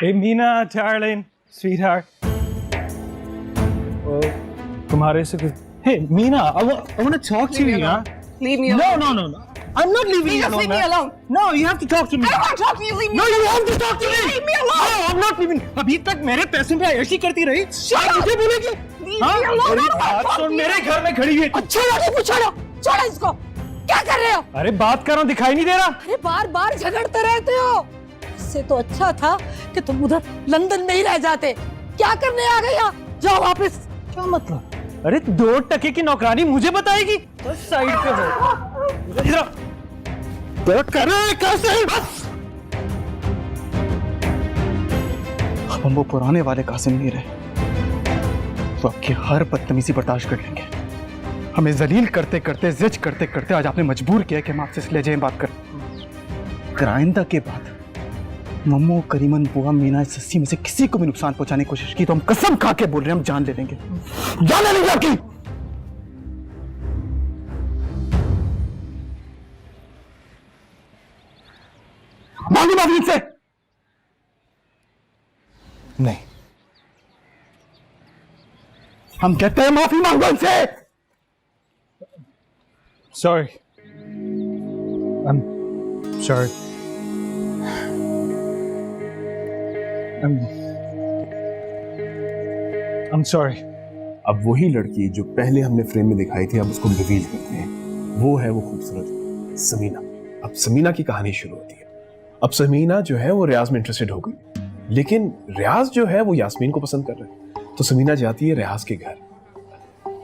Hey Meena, darling, sweetheart. Oh, तुम्हारे से कुछ. Hey Meena, I want to talk to you, huh? Leave me alone. No. I'm not leaving you Please alone. leave me alone. No, you have to talk to me. I don't want to talk to you. Leave me No, alone. you have to talk to me. Leave me alone. No, I'm not leaving. अभी तक मेरे पैसों पे ऐसी करती रही. Shut up. मुझे बोलेगी. Leave me alone. मेरी I don't want to बात talk सुन, to you. मेरे घर में खड़ी हुई. अच्छा लगे पूछो लो. छोड़ो इसको. क्या कर रहे हो? अरे बात कर रहा हूँ, दिखाई नहीं दे रहा. अरे बार-बार झगड़ते रहते हो. इससे तो अच्छा था कि तुम उधर लंदन में ही रह जाते. क्या करने आ गए यहाँ? जाओ वापस. क्या मतलब? अरे 2 टके की नौकरानी मुझे बताएगी? तो साइड पे हो. इधर क्या कर रहे हैं? कैसे? बस. अब हम वो पुराने वाले कासिम नहीं रहे, तो आपकी हर बदतमीजी बर्दाश्त कर लेंगे. हमें जलील करते करते, जिद करते करते आज आपने मजबूर किया कि हम आपसे इसलिए जाए बात कर. आइंदा के बाद मम्मू, करीमन, बुआ, मीना, सस्सी में से किसी को भी नुकसान पहुंचाने की कोशिश की तो हम कसम खा के बोल रहे हैं, हम जान ले लेंगे. जान ले लेंगे आपकी. मांगू माफी इनसे. नहीं. हम कहते हैं माफी मांगो इनसे. Sorry. I'm sorry. I'm sorry. अब वही लड़की जो पहले हमने फ्रेम में दिखाई थी, अब उसको रिवील करते हैं. वो है वो खूबसूरत समीना. अब समीना की कहानी शुरू होती है. अब समीना जो है वो रियाज में इंटरेस्टेड हो गई, लेकिन रियाज जो है वो यास्मीन को पसंद कर रहा है. तो समीना जाती है रियाज के घर.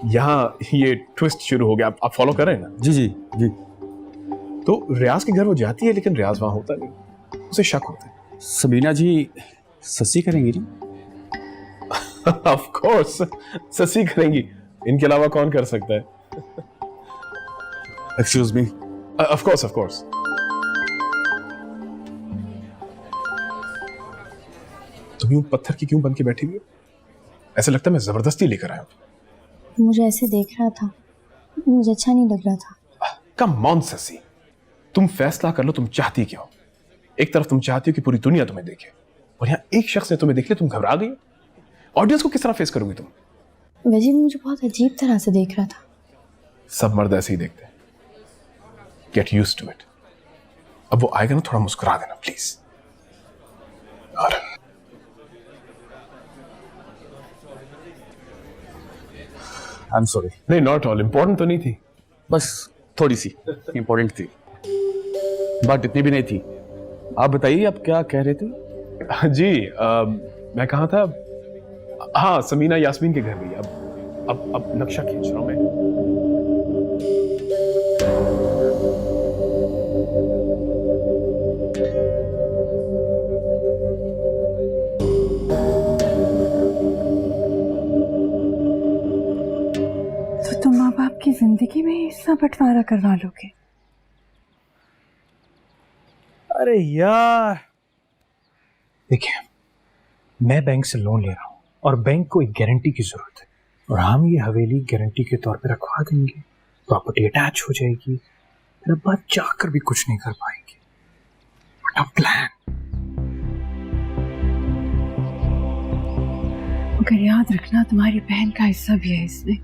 यहाँ ये ट्विस्ट शुरू हो गया. आप फॉलो कर रहे हैं ना? जी. तो रियाज के घर वो जाती है, लेकिन रियाज वहां होता नहीं. उसे शक होता है. सबीना जी सस्सी करेंगी जी. ऑफ कोर्स ससी करेंगी. इनके अलावा कौन कर सकता है? Excuse me. Of course. तुम यूं पत्थर की क्यों बन के बैठी हुई हो? ऐसा लगता है मैं जबरदस्ती लेकर आया हूं. मुझे ऐसे देख रहा था, मुझे अच्छा नहीं लग रहा था. कम ऑन ससी, तुम फैसला कर लो. तुम चाहती क्या हो? एक तरफ तुम चाहती हो कि पूरी दुनिया तुम्हें देखे, और यहाँ एक शख्स ने तुम्हें देख लिया, तुम घबरा गई. ऑडियंस को किस तरह फेस करोगी तुम? वैसे भी मुझे बहुत अजीब तरह से देख रहा था. सब मर्द ऐसे ही देखते हैं. Get used to it. अब वो आएगा ना, थोड़ा मुस्कुरा देना प्लीज. और आई एम सॉरी. नहीं, नॉट ऑल. इंपॉर्टेंट तो नहीं थी. बस थोड़ी सी इंपॉर्टेंट थी, बात इतनी भी नहीं थी. आप बताइए, आप क्या कह रहे थे? जी, मैं कहाँ था? हाँ, समीना यास्मीन के घर गई. अब नक्शा खींच रहा हूं मैं. तो तुम माँ बाप की जिंदगी में हिस्सा बंटवारा करवा लोगे? अरे यार, देखिए, मैं बैंक से लोन ले रहा हूँ और बैंक को एक गारंटी की जरूरत है, और हम ये हवेली गारंटी के तौर पे रखवा देंगे. प्रॉपर्टी अटैच हो जाएगी. फिर अब बात चाहकर भी कुछ नहीं कर पाएंगे. What a plan. मगर याद रखना, तुम्हारी बहन का हिस्सा भी है इसमें.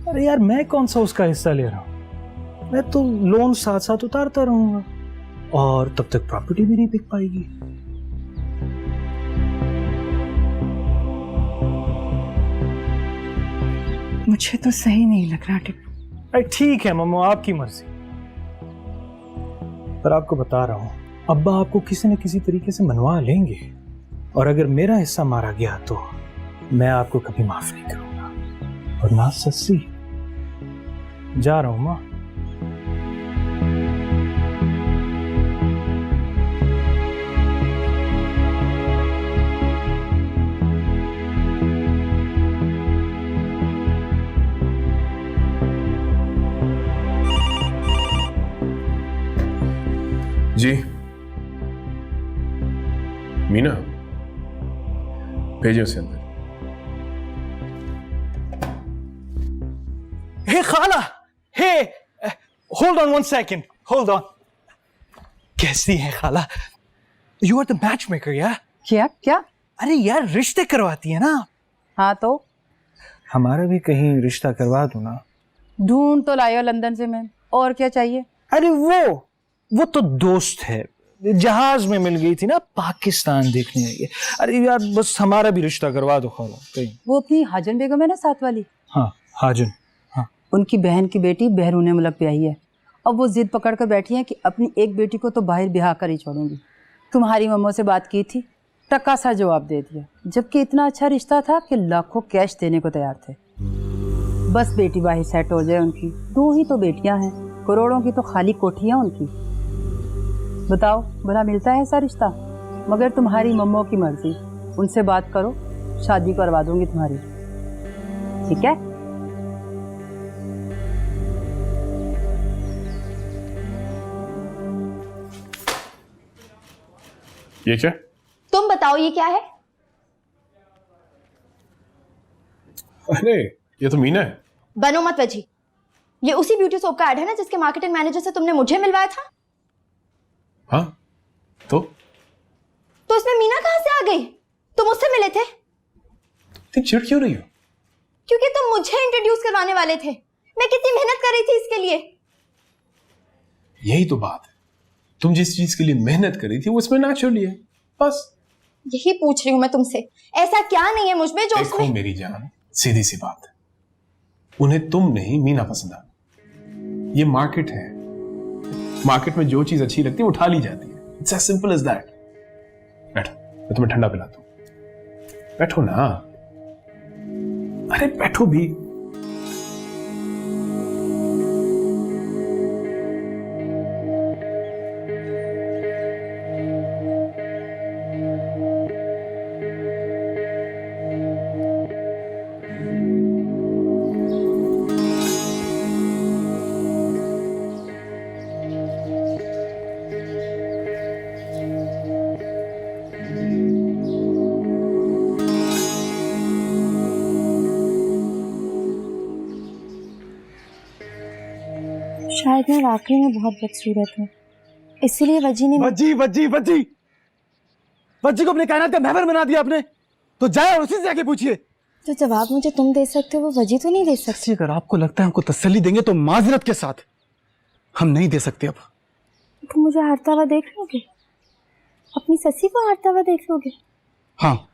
अरे यार, मैं कौन सा उसका हिस्सा ले रहा हूँ? मैं तो लोन साथ साथ उतारता रहूंगा, और तब तक प्रॉपर्टी भी नहीं बिक पाएगी. मुझे तो सही नहीं लग रहा टिप्पू. अरे ठीक है मम्मा, आपकी मर्जी. पर आपको बता रहा हूँ, अब्बा आपको किसी न किसी तरीके से मनवा लेंगे, और अगर मेरा हिस्सा मारा गया तो मैं आपको कभी माफ नहीं करूंगा. और ना सस्सी, जा रहा हूं माँ. जी मीना, भेजिए उसे अंदर. Hey खाला, hey, hold on 1 second, hold on. कैसी है खाला? You are the matchmaker, yeah? क्या क्या? अरे यार रिश्ते करवाती है ना। हाँ तो हमारा भी कहीं रिश्ता करवा दो ना। ढूंढ तो लायो लंदन से मैं, और क्या चाहिए? अरे वो तो दोस्त है, जहाज में मिल गई थी ना, पाकिस्तान देखने आई है। अरे यार बस हमारा भी रिश्ता करवा दो खाला कहीं। वो अपनी हाजन बेगम है ना साथ वाली, हाँ हाजन, हाँ। उनकी बहन की बेटी बहरून मुल्क पे आई है। अब वो जिद पकड़ कर बैठी है कि अपनी एक बेटी को तो बाहर ब्याह कर ही छोड़ूंगी। तुम्हारी मम्मो से बात की थी, टक्का सा जवाब दे दिया, जबकि इतना अच्छा रिश्ता था कि लाखों कैश देने को तैयार थे। बस बेटी बाहर सेट हो जाए उनकी। 2 ही तो बेटियां हैं, करोड़ों की तो खाली कोठियां उनकी। बताओ भला मिलता है ऐसा रिश्ता? मगर तुम्हारी मम्मो की मर्जी, उनसे बात करो, शादी करवा दूंगी तुम्हारी, ठीक है? ये क्या? तुम बताओ ये क्या है? अरे ये तो मीना है। बनो मत वजी। ये उसी ब्यूटी सोप का ऐड है ना जिसके मार्केटिंग मैनेजर से तुमने मुझे मिलवाया था? हाँ तो इसमें मीना कहां से आ गई? तुम उससे मिले थे? तुम चिढ़ क्यों रही हो? क्योंकि तुम मुझे इंट्रोड्यूस करवाने वाले थे। मैं कितनी मेहनत कर रही थी इसके लिए। यही तो बात है, तुम जिस चीज के लिए मेहनत कर रही थी वो इसमें नेचुरली है, बस यही पूछ रही हूँ मैं तुमसे, ऐसा क्या नहीं है मुझ में जो देखो उसमें... मेरी जान, सीधी सी बात है, उन्हें तुम नहीं मीना पसंद आ। ये मार्केट है, मार्केट में जो चीज अच्छी लगती है उठा ली जाती है। It's as simple as that. बैठो, मैं तुम्हें ठंडा पिलाता हूं। बैठो ना, अरे बैठो भी। शायद मैं वाकई में बहुत बदसूरत हूँ, इसीलिए वजी ने... वज्जी वज्जी वज्जी वज्जी को अपने कायनात का महवर बना दिया आपने। तो जाए और उसी से जाके पूछिए। जो जवाब मुझे तुम दे सकते हो वो वजी तो नहीं दे सकती। अगर आपको लगता है हमको तसल्ली देंगे तो माजरत के साथ, हम नहीं दे सकते। अब तुम मुझे हारता हुआ देख लोगे? अपनी ससी को हारता हुआ देख लोगे? हाँ,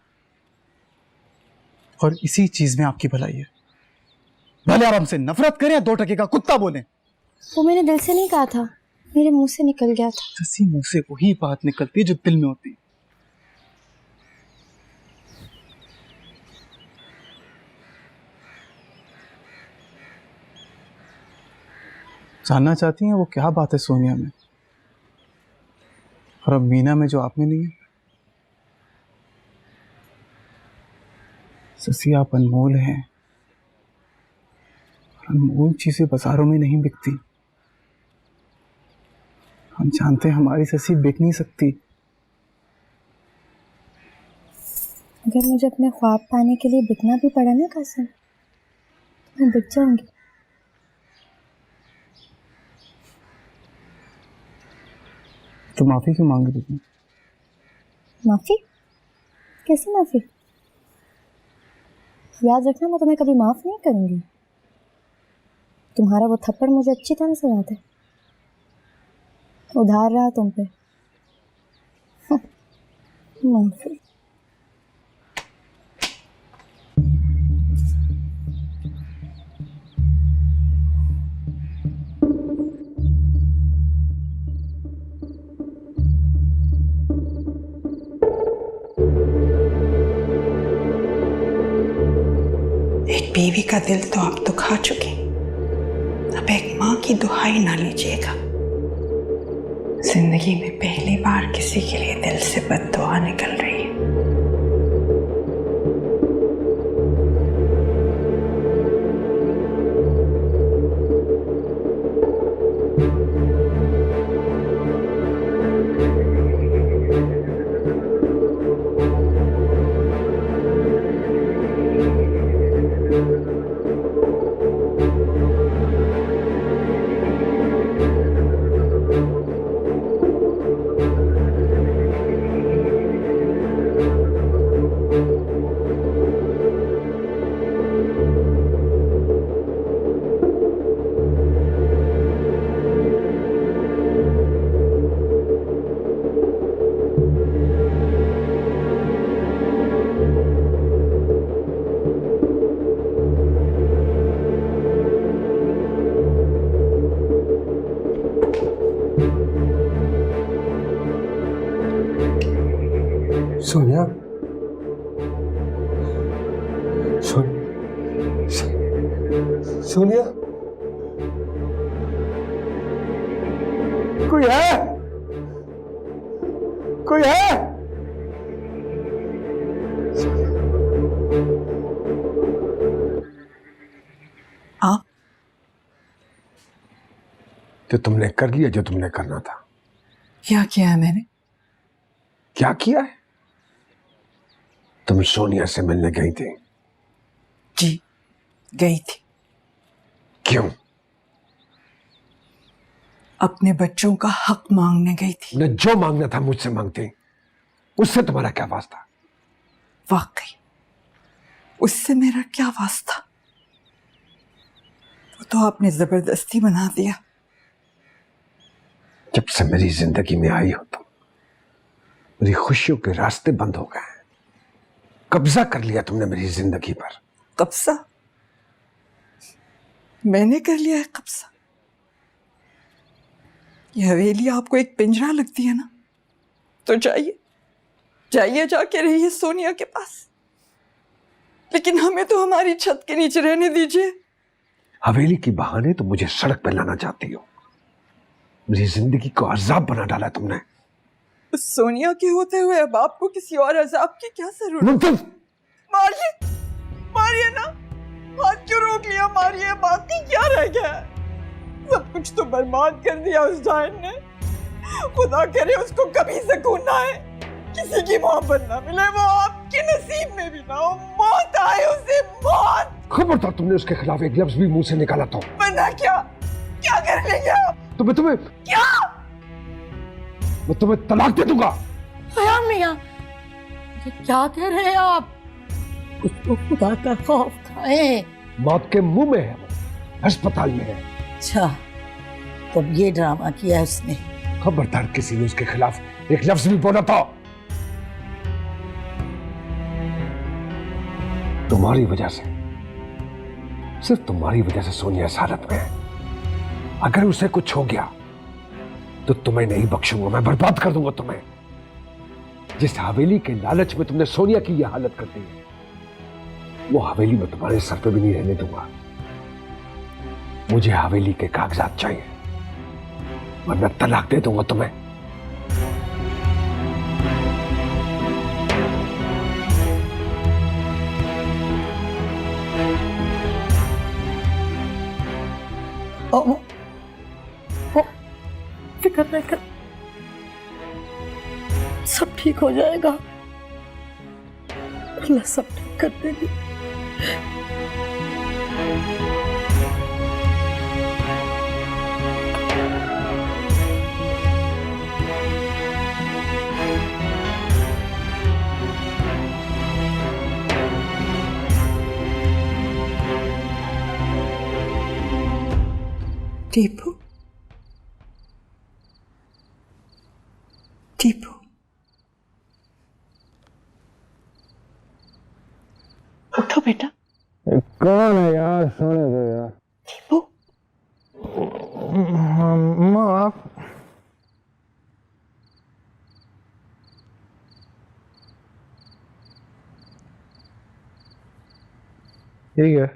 और इसी चीज में आपकी भलाई है। भले आप हमसे नफरत करें या 2 टके का कुत्ता बोले। वो मैंने दिल से नहीं कहा था, मेरे मुंह से निकल गया था। ससी मुंह से वही बात निकलती है जो दिल में होती है। जानना चाहती हैं वो क्या बात है सोनिया में और अब मीना में जो आप में नहीं है? ससी आप अनमोल हैं, अनमोल चीजें बाजारों में नहीं बिकती। हम जानते हैं हमारी ससी बिक नहीं सकती। अगर मुझे अपने ख्वाब पाने के लिए बिकना भी पड़ा ना कासिम, तो मैं बिक जाऊंगी। तो माफी क्यों मांग रही थी? माफी? कैसी माफी? याद रखना, मैं तुम्हें कभी माफ नहीं करूंगी। तुम्हारा वो थप्पड़ मुझे अच्छी तरह से याद है, उधार रहा तुम पे। माफी? एक बीवी का दिल तो आप दुखा चुकी, अब एक माँ की दुहाई ना लीजिएगा। जिंदगी में पहली बार किसी के लिए दिल से बद्दुआ निकल रही है। सोनिया, सोनिया, कोई है? कोई है? आप तो तुमने कर लिया जो तुमने करना था। क्या किया है मैंने? क्या किया है? तुम सोनिया से मिलने गई थी। जी, गई थी। क्यों? अपने बच्चों का हक मांगने गई थी। तुमने जो मांगना था मुझसे मांगते, उससे तुम्हारा क्या वास्ता? वाकई उससे मेरा क्या वास्ता? वो तो आपने जबरदस्ती बना दिया। जब से मेरी जिंदगी में आई हो तुम, मेरी खुशियों के रास्ते बंद हो गए। कब्जा कर लिया तुमने मेरी जिंदगी पर। कब्जा? मैंने कर लिया है कब्जा? ये हवेली आपको एक पिंजरा लगती है ना? तो जाइए, जाइए, जाके रहिए सोनिया के पास, लेकिन हमें तो हमारी छत के नीचे रहने दीजिए। हवेली की बहाने तो मुझे सड़क पर लाना चाहती हो। मेरी जिंदगी को अजाब बना डाला तुमने। सोनिया के होते हुए अब आपको किसी और अजाब की क्या जरूरत? मुमताज, मारिए, मारिए ना, हाथ क्यों रोक लिया? मारिए, बाकी क्या रह गया? सब कुछ तो बर्बाद कर दिया उस जाहिर ने। खुदा करे उसको कभी सुकून ना आए, किसी की मोहब्बत ना मिले, वो आपके नसीब में भी ना हो, मौत आए उसे, मौत। खबरदार तुमने उसके खिलाफ एक लफ्ज भी मुंह से निकाला तो वरना क्या क्या कर लेंगे आप? तुम्हें क्या? मैं तुम्हें तलाक दे दूंगा। मियां, ये क्या कह रहे हैं आप? उसको खुदा का खौफ खाए। मौत के मुंह में है, वो अस्पताल में है। अच्छा, तब ये ड्रामा किया उसने। खबरदार किसी ने उसके खिलाफ एक लफ्ज भी बोला था। तुम्हारी वजह से, सिर्फ तुम्हारी वजह से सोनिया इस हालत में है। अगर उसे कुछ हो गया तो तुम्हें नहीं बख्शूंगा, मैं बर्बाद कर दूंगा तुम्हें। जिस हवेली के लालच में तुमने सोनिया की यह हालत कर दी है, वो हवेली में तुम्हारे सर पे भी नहीं रहने दूंगा। मुझे हवेली के कागजात चाहिए, वरना तलाक दे दूंगा तुम्हें। ओ, फिक्र नहीं कर, सब ठीक हो जाएगा। अल्लाह सब ठीक कर देगी। टीपू, टीपू, उठो बेटा। कौन है यार? सोने दो यार। टीपू, अम्मा आप ठीक है?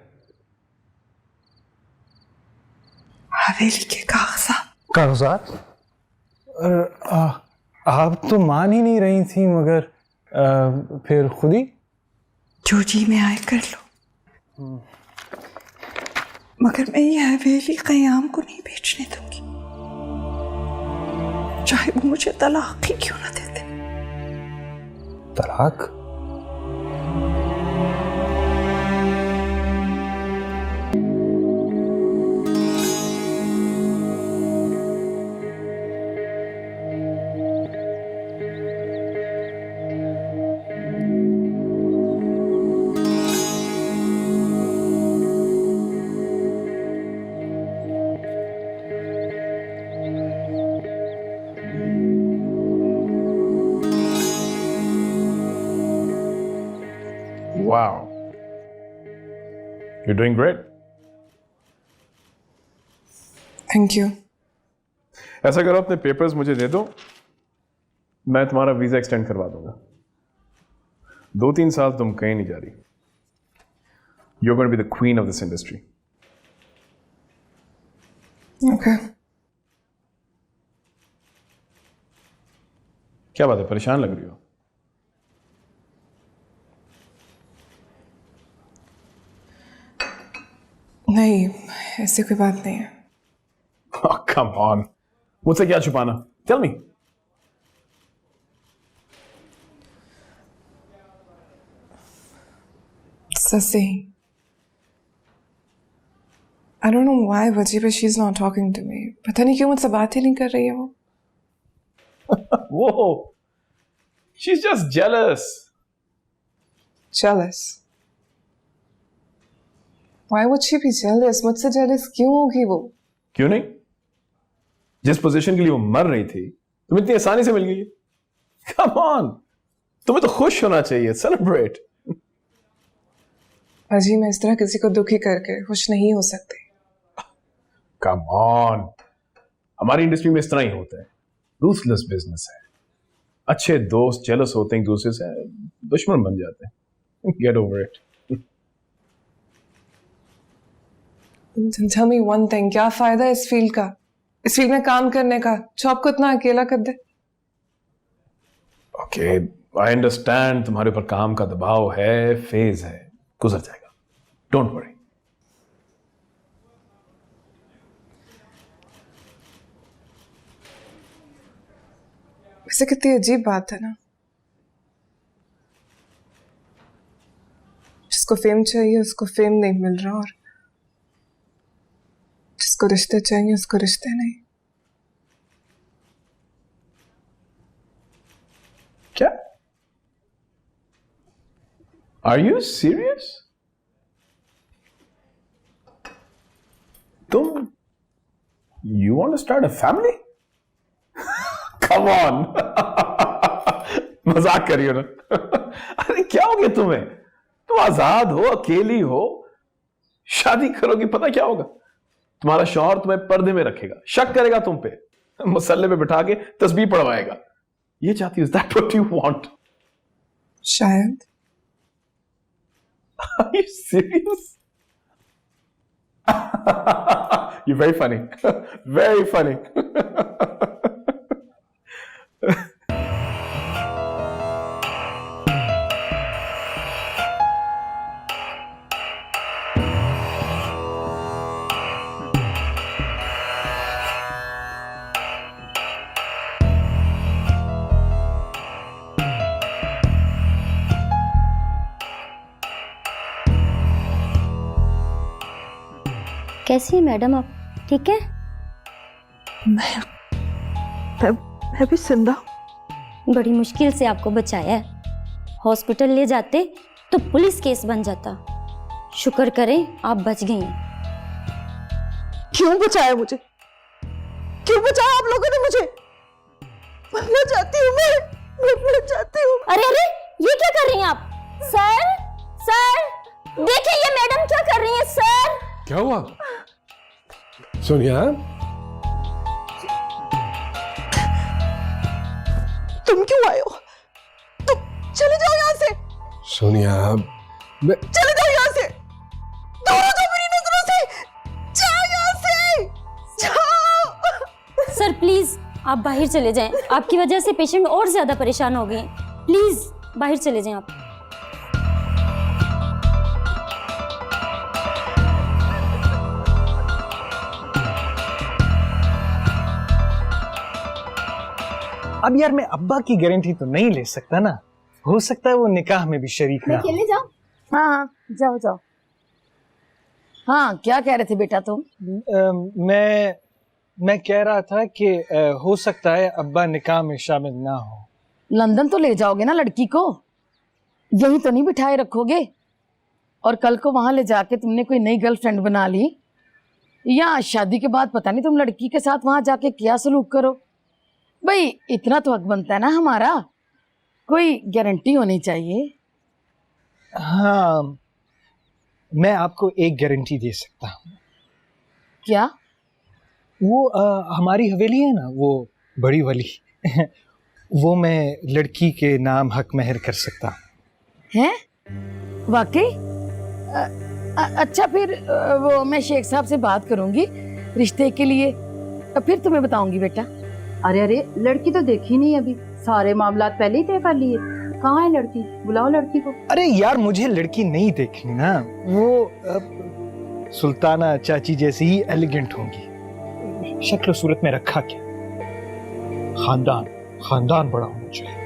हवेली के कागजात। कागजात? आप तो मान ही नहीं रही थी, मगर फिर खुद ही? जो जी में आए कर लो, मगर मैं ये हवेली कयाम को नहीं बेचने दूंगी, चाहे वो मुझे तलाक ही क्यों ना देते। तलाक? Wow. You're doing great. Thank you. ऐसा करो, अपने पेपर्स मुझे दे दो, मैं तुम्हारा वीजा एक्सटेंड करवा दूंगा। 2-3 साल तुम कहीं नहीं जा रही। You're going to be the queen of this industry. Okay. क्या बात है, परेशान लग रही हो? नहीं, ऐसी कोई बात नहीं है। Oh, come on. मुझसे क्या छुपाना? Tell me. Sasi. I don't know why वजह पे she's not talking to me. पता नहीं क्यों मुझसे बात ही नहीं कर रही है वो। Whoa. She's just jealous. Jealous. Why would she be jealous? मुझसे jealous क्यों होगी वो? क्यों नहीं? जिस पोजीशन के लिए वो मर रही थी, तुम इतनी आसानी से मिल गई। Come on. तुम्हें तो खुश होना चाहिए। Celebrate. अजी, मैं इस तरह किसी को दुखी करके खुश नहीं हो सकती। Come on. हमारी इंडस्ट्री में इस तरह ही होता है। रूथलेस बिजनेस है। अच्छे दोस्त जेलस होते हैं एक दूसरे से, दुश्मन बन जाते हैं। Get over it. Tell me one thing, क्या फायदा इस फील्ड का, इस फील्ड में काम करने का, जो आपको इतना अकेला कर दे? Okay, I understand तुम्हारे ऊपर काम का दबाव है, फेज है, गुजर जाएगा। Don't worry. वैसे कितनी अजीब बात है ना, जिसको फेम चाहिए उसको फेम नहीं मिल रहा, और जिसको रिश्ते चाहिए उसको रिश्ते नहीं। क्या? Are you serious? तुम You want to start a family? Come on. मजाक कर रही हो ना? अरे क्या हो गया तुम्हें? तुम आजाद हो, अकेली हो, शादी करोगी, पता क्या होगा? तुम्हारा शौहर तुम्हें पर्दे में रखेगा, शक करेगा तुम पे, मसल्ले पे बिठा के तस्बीह पढ़वाएगा। ये चाहती हो? Is that what you want? शायद। Are you serious? You're very funny. Very funny. कैसी है मैडम आप? ठीक है? मैं भी जिंदा। बड़ी मुश्किल से आपको बचाया है। हॉस्पिटल ले जाते तो पुलिस केस बन जाता। शुक्र करें आप बच गई हैं। क्यों बचाया मुझे? क्यों बचाया आप लोगों ने मुझे? मरना चाहती हूँ मैं, मरना चाहती हूँ। अरे अरे, ये क्या कर रही हैं आप? सर, सर, देखिए ये मैडम क्या कर रही हैं सर। क्या हुआ? सोनिया, तुम क्यों आए हो? तुम चले जाओ यहाँ से। सोनिया, मैं चले जाओ यहाँ से, दूर हो जाओ मेरी नजरों से। जाओ यहाँ से, जाओ। सर प्लीज आप बाहर चले जाएं। आपकी वजह से पेशेंट और ज्यादा परेशान हो गए। प्लीज बाहर चले जाएं आप। अब यार मैं अब्बा की गारंटी तो नहीं ले सकता ना, हो सकता है वो निकाह में भी शरीक ना हो। खेले जाओ। हाँ जाओ जाओ। हाँ क्या कह रहे थे बेटा तुम? मैं कह रहा था कि हो सकता है अब्बा निकाह में शामिल ना हो। लंदन तो ले जाओगे ना लड़की को, यही तो नहीं बिठाए रखोगे? और कल को वहां ले जाके तुमने कोई नई गर्लफ्रेंड बना ली, या शादी के बाद पता नहीं तुम लड़की के साथ वहां जाके क्या सलूक करो। भाई इतना तो हक बनता है ना हमारा, कोई गारंटी होनी चाहिए। हाँ मैं आपको एक गारंटी दे सकता हूँ। क्या? वो हमारी हवेली है ना, वो बड़ी वाली वो मैं लड़की के नाम हक महर कर सकता हूँ। हैं? वाकई? अच्छा फिर वो मैं शेख साहब से बात करूंगी रिश्ते के लिए, फिर तुम्हें बताऊंगी बेटा। अरे अरे, लड़की तो देखी नहीं अभी, सारे मामलात पहले ही तय कर लिए। कहाँ है लड़की? बुलाओ लड़की को। अरे यार, मुझे लड़की नहीं देखनी ना, वो सुल्ताना चाची जैसी ही एलिगेंट होंगी। शक्ल सूरत में रखा क्या, खानदान बड़ा होना चाहिए।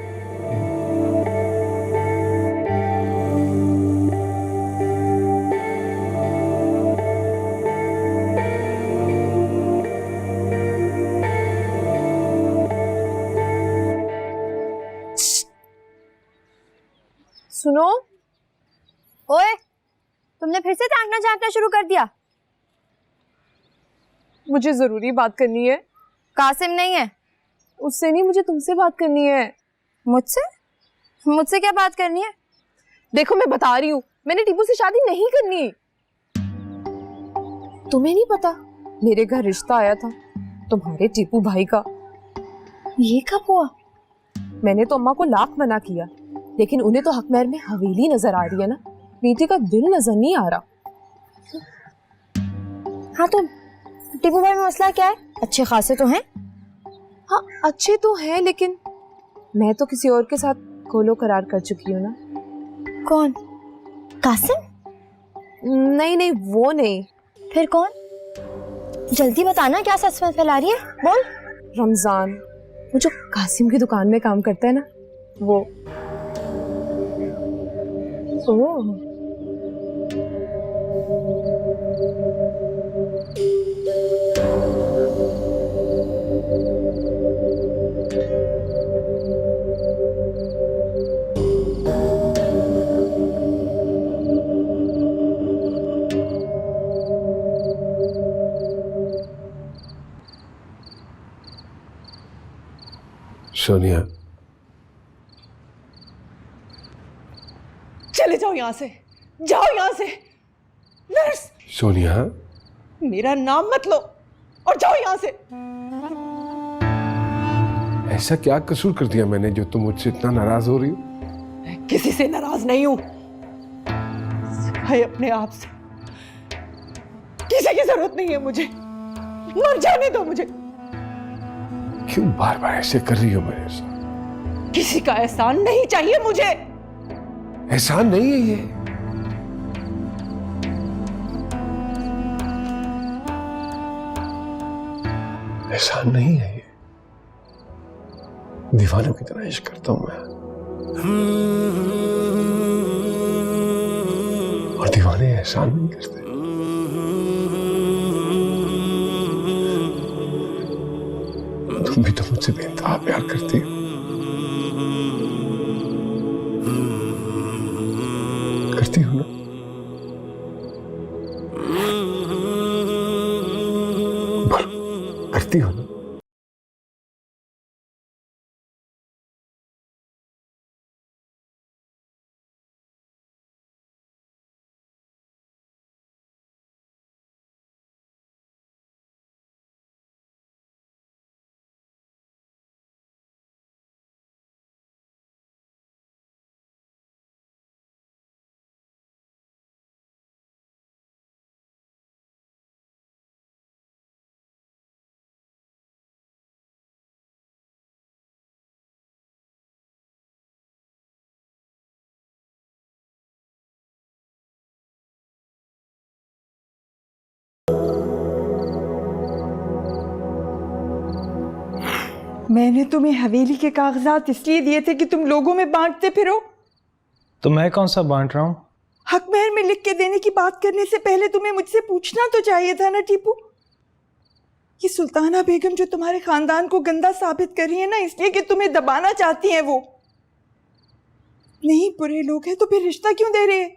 सुनो, ओए, तुमने फिर से ताकना झांकना शुरू कर दिया। मुझे जरूरी बात करनी है। कासिम नहीं है। उससे नहीं, मुझे तुमसे बात करनी है। मुझसे? मुझसे क्या बात करनी है? देखो मैं बता रही हूँ, मैंने टीपू से शादी नहीं करनी। तुम्हें नहीं पता, मेरे घर रिश्ता आया था तुम्हारे टीपू भाई का। ये कब हुआ? मैंने तो अम्मा को लाख मना किया, लेकिन उन्हें तो हक महर में हवेली नजर आ रही है ना, बेटी का दिल नजर नहीं आ रहा। हाँ तो टीपू भाई में मसला क्या है? अच्छे खासे तो हैं। हाँ अच्छे तो हैं, लेकिन मैं तो किसी और के साथ खोलो करार कर चुकी हूँ ना। कौन? कासिम? नहीं नहीं, वो नहीं। फिर कौन? जल्दी बताना, क्या सस्पेंस फैला रही है, बोल। रमजान, वो जो कासिम की दुकान में काम करता है ना, वो। ओह, सोनिया, चले जाओ यहाँ से, जाओ यहाँ से। नर्स, सोनिया, मेरा नाम मत लो और जाओ यहाँ से। ऐसा क्या कसूर कर दिया मैंने जो तुम मुझसे इतना नाराज हो रही हो? मैं किसी से नाराज नहीं हूं, सिवाय अपने आप से। किसी की जरूरत नहीं है मुझे, मर जाने दो मुझे। क्यों बार बार ऐसे कर रही हो मेरे साथ? किसी का एहसान नहीं चाहिए मुझे। एहसान नहीं है ये। एहसान नहीं है ये। दीवानों की तरह इश्क करता हूं मैं, और दीवाने एहसान नहीं करते। तुम भी तो मुझसे बेइंतहा प्यार करती हो। करती हो ना? करती हो ना? मैंने तुम्हें हवेली के कागजात इसलिए दिए थे कि तुम लोगों में बांटते फिरो। तो मैं कौन सा बांट रहा हूँ? हक महर में लिख के देने की बात करने से पहले तुम्हें मुझसे पूछना तो चाहिए था ना टीपू। ये सुल्ताना बेगम जो तुम्हारे खानदान को गंदा साबित कर रही है ना, इसलिए कि तुम्हें दबाना चाहती हैं वो। नहीं, बुरे लोग हैं तो फिर रिश्ता क्यों दे रहे हैं?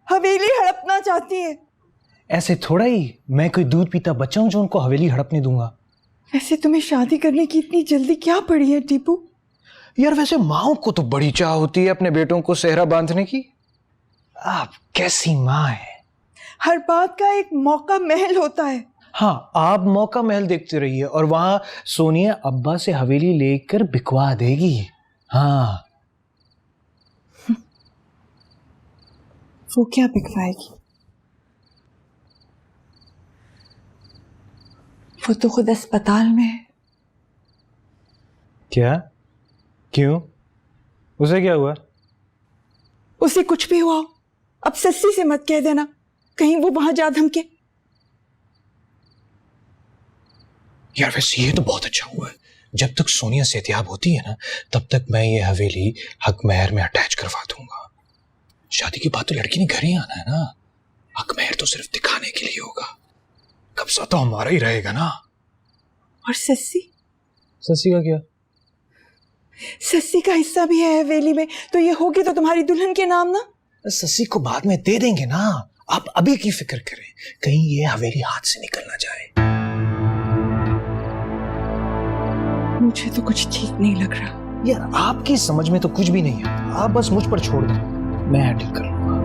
हवेली हड़पना चाहती है। ऐसे थोड़ा ही मैं कोई दूध पीता बच्चा हूं जो उनको हवेली हड़पने दूंगा। वैसे तुम्हें शादी करने की इतनी जल्दी क्या पड़ी है टीपू? यार वैसे माओ को तो बड़ी चाह होती है अपने बेटों को सेहरा बांधने की। आप कैसी माँ है? हर बात का एक मौका महल होता है। हाँ, आप मौका महल देखते रहिए और वहां सोनिया अब्बा से हवेली लेकर बिकवा देगी। हाँ, वो क्या बिकवाएगी? वो तो खुद अस्पताल में है। क्या? क्यों? उसे क्या हुआ? उसे कुछ भी हुआ हो, अब सस्सी से मत कह देना, कहीं वो वहां जा धमके। यार वैसे ये तो बहुत अच्छा हुआ है। जब तक सोनिया सेहतियाब होती है ना, तब तक मैं ये हवेली हक महर में अटैच करवा दूंगा। शादी के बाद तो लड़की ने घर ही आना है ना, हक महर तो सिर्फ दिखाने के लिए होगा, कब्जा तो हमारा ही रहेगा ना। और सस्सी? सस्सी का क्या? सस्सी का हिस्सा भी है हवेली में, तो ये होगी तो तुम्हारी दुल्हन के नाम ना। सस्सी को बाद में दे देंगे ना, आप अभी की फिक्र करें, कहीं ये हवेली हाथ से निकल ना जाए। मुझे तो कुछ ठीक नहीं लग रहा। यार आपकी समझ में तो कुछ भी नहीं है, आप बस मुझ पर छोड़ दें, मैं हैंडल कर लूंगा।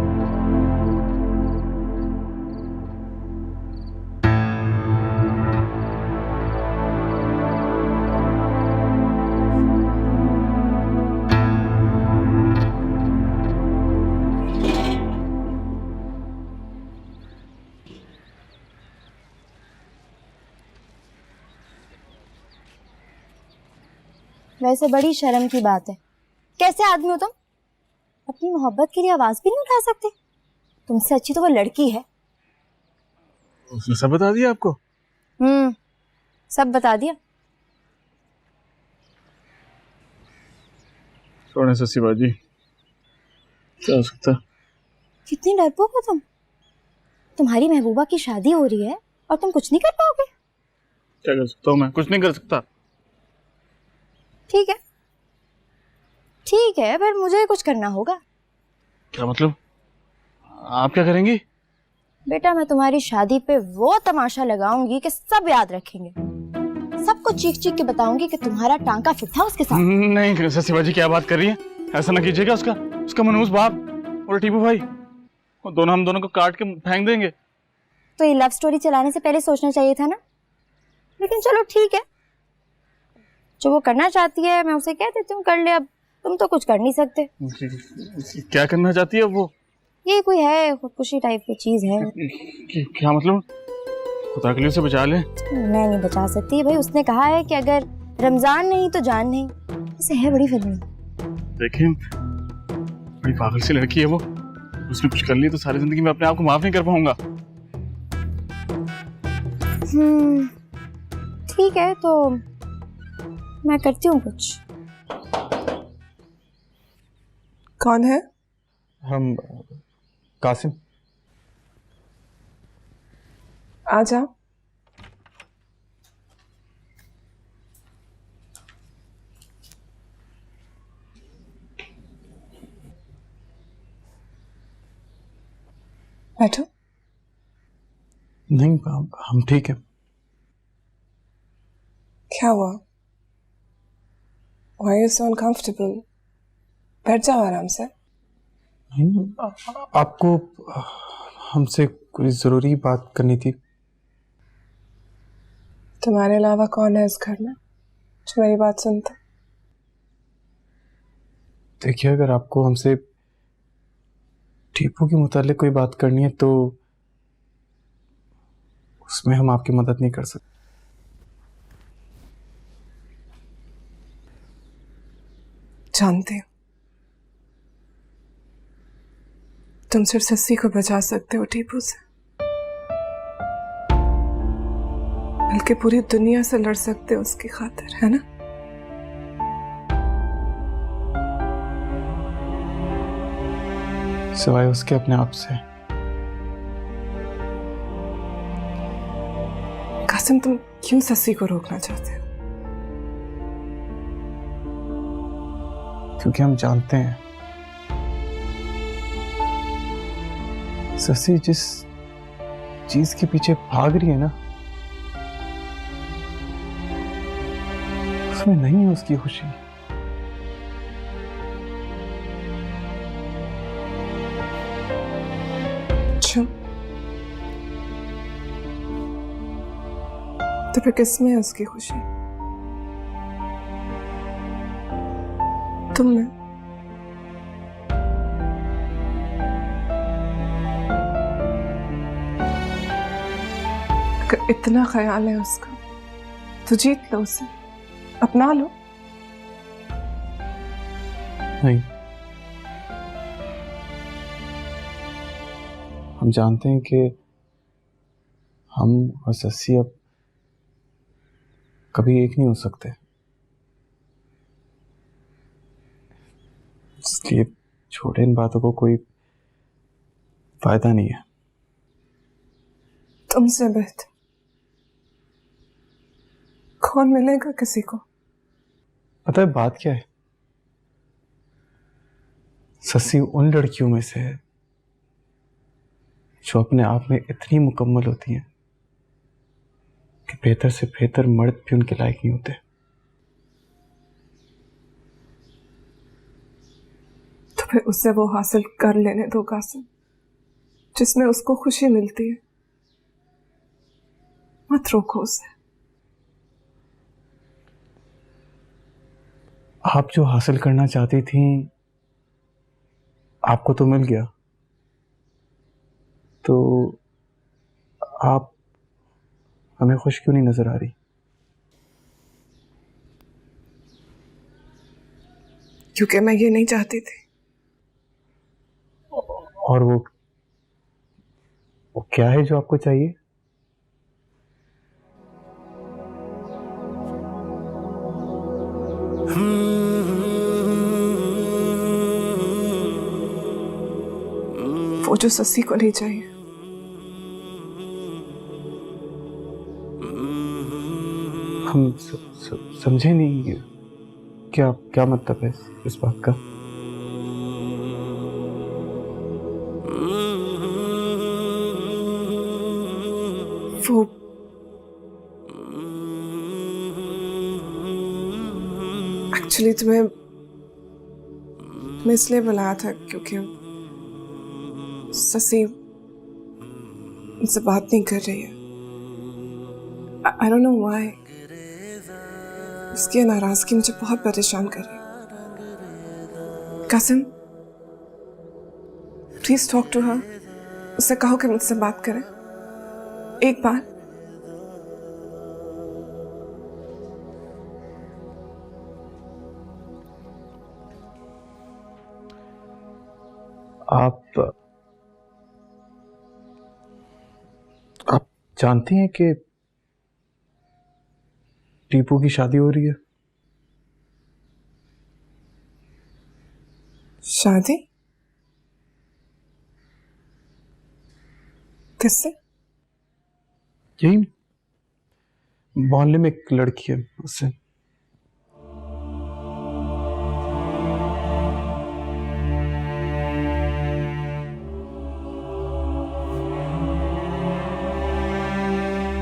वैसे बड़ी शर्म की बात है, कैसे आदमी हो तुम? अपनी मोहब्बत के लिए आवाज भी नहीं उठा सकते? तुमसे अच्छी तो वो लड़की है। उसने सब बता दिया आपको? सब बता दिया। सोने सस्सी बाजी, क्या हो सकता? कितनी डरपोक हो तुम। तुम्हारी महबूबा की शादी हो रही है और तुम कुछ नहीं कर पाओगे? क्या कर सकता हूँ मैं? कुछ नहीं कर सकता। ठीक है, ठीक है, पर मुझे कुछ करना होगा। क्या मतलब? आप क्या करेंगी? बेटा मैं तुम्हारी शादी पे वो तमाशा लगाऊंगी कि सब याद रखेंगे। सबको चीख चीख के बताऊंगी कि तुम्हारा टांका फिट था उसके साथ। नहीं सस्सी बाजी, क्या बात कर रही है? ऐसा ना कीजिएगा। उसका मनहूस बाप और टीपू भाई, वो दोनों हम दोनों को काट के फेंक देंगे। तो ये लव स्टोरी चलाने से पहले सोचना चाहिए था ना। लेकिन चलो ठीक है, जो वो करना चाहती है मैं उसे कह देती हूँ कर ले, अब तुम तो कुछ कर नहीं सकते। क्या करना चाहती है वो? ये कोई है खुदकुशी टाइप की चीज है। क्या मतलब? खुदा के लिए उसे बचा ले। मैं नहीं बचा सकती भाई, उसने कहा है कि अगर रमजान नहीं तो जान नहीं। इसे है बड़ी फिल्म। देखिए बड़ी पागल सी लड़की है वो, उसने कुछ कर लिया तो सारी जिंदगी में अपने आप को माफ नहीं कर पाऊंगा। ठीक है तो मैं करती हूँ कुछ। कौन है? हम कासिम। आ जाओ। बैठो। नहीं हम ठीक है। क्या हुआ? Why are you so uncomfortable? बैठ जाओ आराम से। नहीं, आपको हमसे कोई जरूरी बात करनी थी। तुम्हारे अलावा कौन है इस घर में जो मेरी बात सुनता? देखिए अगर आपको हमसे टीपू के मुतालिक कोई बात करनी है तो उसमें हम आपकी मदद नहीं कर सकते। जानते हो तुम सिर्फ सस्सी को बचा सकते हो टीपू से, बल्कि पूरी दुनिया से लड़ सकते हो उसकी खातिर, है ना? सिवाय उसके अपने आप से। कासिम तुम क्यों सस्सी को रोकना चाहते हो? क्योंकि हम जानते हैं सस्सी जिस चीज के पीछे भाग रही है ना, उसमें नहीं है उसकी खुशी। अच्छा तो फिर किस में है उसकी खुशी? तुम में? अगर इतना ख्याल है उसका तो जीत लो उसे, अपना लो। नहीं, हम जानते हैं कि हम और सस्सी अब कभी एक नहीं हो सकते, इसलिए छोड़े इन बातों को, कोई फायदा नहीं है। तुमसे बेहतर कौन मिलेगा किसी को? पता है बात क्या है? सस्सी उन लड़कियों में से है जो अपने आप में इतनी मुकम्मल होती हैं कि बेहतर से बेहतर मर्द भी उनके लायक नहीं होते। तो फिर उससे वो हासिल कर लेने दो कासिम, जिसमें उसको खुशी मिलती है। मत रोको उसे। आप जो हासिल करना चाहती थी आपको तो मिल गया, तो आप हमें खुश क्यों नहीं नजर आ रही? क्योंकि मैं ये नहीं चाहती थी। और वो क्या है जो आपको चाहिए? वो जो सस्सी को नहीं चाहिए। हम समझे नहीं, क्या क्या मतलब है इस बात का? वो एक्चुअली तुम्हें इसलिए बुलाया था क्योंकि ससी मुझसे बात नहीं कर रही है। I don't know why. उसकी नाराजगी मुझे बहुत परेशान कर रही है। Qasim, please talk to her. उससे कहो कि मुझसे बात करे एक बार। आप जानती हैं कि टीपू की शादी हो रही है? शादी? किससे? यही मोहल्ले में एक लड़की है, उससे।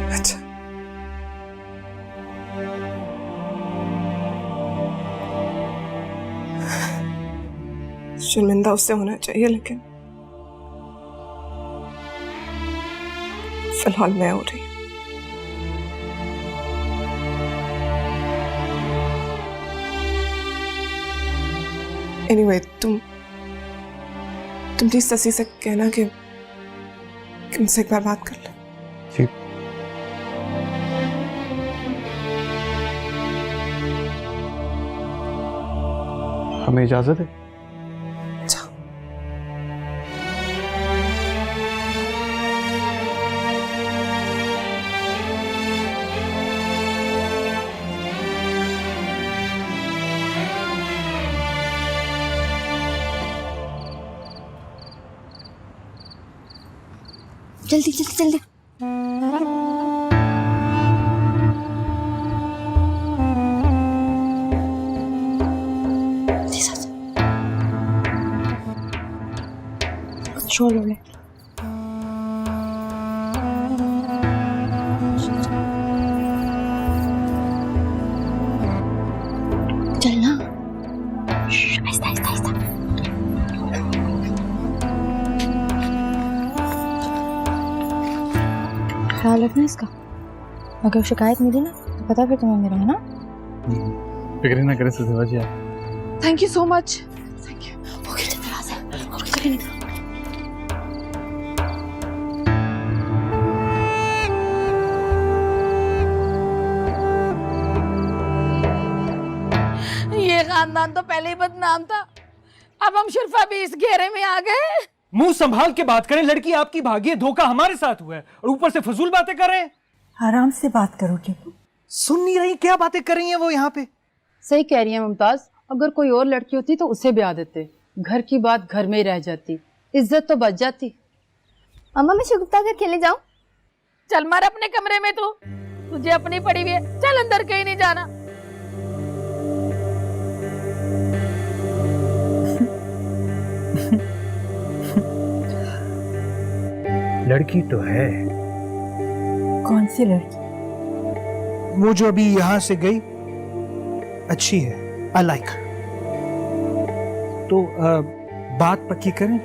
अच्छा, शर्मिंदा उससे होना चाहिए, लेकिन फिलहाल मैं हो रही। एनीवे, तुम प्लीज ससी से कहना कि मुझसे एक बार बात कर ले। ठीक। हमें इजाजत है? जल्दी जल्दी जल्दी। छोड़ लो। चलना। आहिस्ता आहिस्ता आहिस्ता। ख्याल रखना इसका। अगर शिकायत मिली ना तो पता फिर तुम्हें मेरा, है ना? फिक्र ना करे Sudhiva ji. Thank you so much. Thank you. वो गिर जाता है, वो कभी नहीं था। ये खानदान तो पहले ही बदनाम था, अब हम शिरफा भी इस घेरे में आ गए। मुंह संभाल के बात करें, लड़की आपकी भागी है, धोखा हमारे साथ हुआ है और ऊपर से फजूल बातें कर रहे हैं। आराम से बात करो टीपू। सुन नहीं रही क्या बातें कर रही हैं वो यहाँ पे? सही कह रही है मुमताज, अगर कोई और लड़की होती तो उसे ब्याह देते, घर की बात घर में ही रह जाती, इज्जत तो बच जाती। अम्मा मैं शिगुप्ता के खेलने जाऊं? चल मार अपने कमरे में, तू तुझे अपनी पड़ी हुई है, चल अंदर कहीं नहीं जाना। लड़की तो है। कौन सी लड़की? वो जो अभी यहाँ से गई, अच्छी है, आई लाइक। तो बात पक्की करें,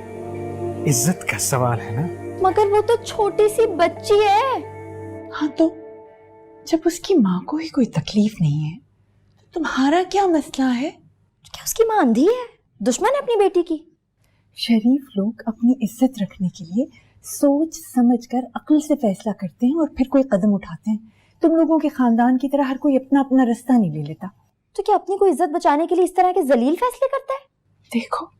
इज्जत का सवाल है ना। मगर वो तो छोटी सी बच्ची है। हाँ तो जब उसकी माँ को ही कोई तकलीफ नहीं है तो तुम्हारा क्या मसला है? क्या उसकी माँ अंधी है, दुश्मन है अपनी बेटी की? शरीफ लोग अपनी इज्जत रखने के लिए सोच समझकर अक्ल से फैसला करते हैं और फिर कोई कदम उठाते हैं। तुम लोगों के खानदान की तरह हर कोई अपना अपना रास्ता नहीं ले लेता। तो क्या अपनी को इज्जत बचाने के लिए इस तरह के जलील फैसले करता है? देखो,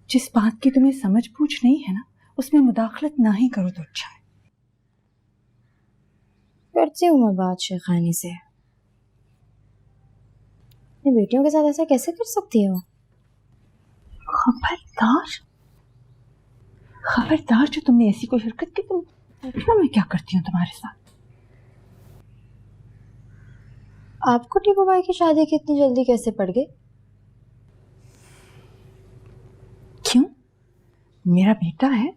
जिस बात की तुम्हें समझ बूझ नहीं है ना, उसमें मुदाखलत ना ही करो तो अच्छा है। करती हूँ मैं बात शेखानी से। अपनी बेटियों के साथ ऐसा कैसे कर सकती है वो? खबरदार, खबरदार, जो तुमने ऐसी कोई हरकत की, तुम पूछना मैं क्या करती हूँ तुम्हारे साथ। आपको टीपू भाई की शादी की इतनी जल्दी कैसे पड़ गई? क्यों? मेरा बेटा है,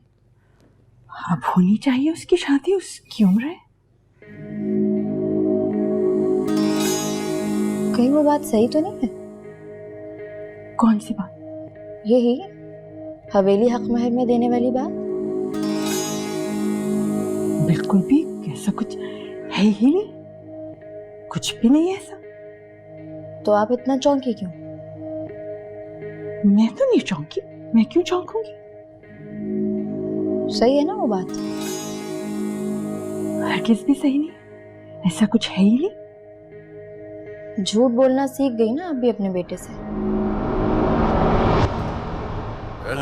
अब होनी चाहिए उसकी शादी, उसकी उम्र है। कहीं वो बात सही तो नहीं है? कौन सी बात? यही हवेली हक महर में देने वाली बात। बिल्कुल भी ऐसा कुछ है ही नहीं, कुछ भी नहीं है ऐसा। तो आप इतना चौंकी क्यों? मैं तो नहीं चौंकी, मैं क्यों चौंकूंगी? सही है ना वो बात? हरगिज़ भी सही नहीं, ऐसा कुछ है ही नहीं। झूठ बोलना सीख गई ना आप भी अपने बेटे से।